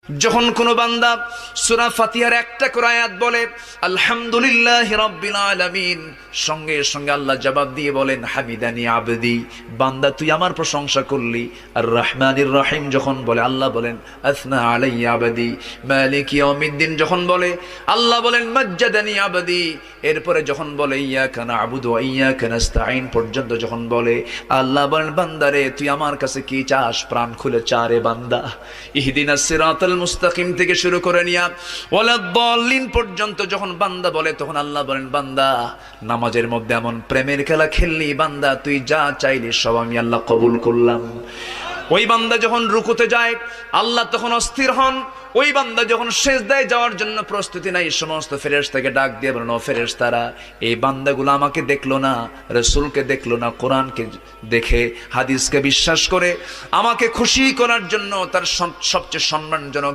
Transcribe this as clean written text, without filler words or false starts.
যখন কোন বান্দা সূরা ফাতিহার একটা করে আয়াত বলে আলহামদুলিল্লাহি রাব্বিল আলামিন, সঙ্গে সঙ্গে আল্লাহ জবাব দিয়ে বলেন হামিদানি আবদি, বান্দা তুই আমার প্রশংসা করলি। আর রহমানির রহিম যখন বলে আল্লাহ বলেন আসনা আলাইয়া আবদি। মালিক ইয়াউমিদ্দিন যখন বলে আল্লাহ বলেন মাজ্জাদানি আবদি। এরপরে যখন বলে ইয়াকা না'বুদু ওয়া ইয়াকা নাস্তাঈন পর্যন্ত যখন বলে আল্লাহ বলেন বান্দারে তুই আমার কাছে কি চাস, প্রাণ খুলে চারে বান্দা। ইহদিনাস সিরাতাল মুস্তাকিম থেকে শুরু করে নিয়া ওয়ালাদ-দাল্লিন পর্যন্ত যখন বান্দা বলে তখন আল্লাহ বলেন বান্দা নামাজের মধ্যে এমন প্রেমের খেলা খেললি বান্দা, তুই যা চাইলি সব আমি আল্লাহ কবুল করলাম। ওই বান্দা যখন রুকুতে যায় আল্লাহ তখন অস্থির হন। ওই বান্দা যখন সিজদায় যাওয়ার জন্য প্রস্তুতি নাই, সমস্ত ফেরেশতাকে ডাক দিয়ে বলেন ও ফেরেশতারা, এই বান্দাগুলো আমাকে দেখলো না, রাসূলকে দেখলো না, কোরআনকে দেখে হাদিসকে বিশ্বাস করে আমাকে খুশি করার জন্য তার সবচেয়ে সম্মানজনক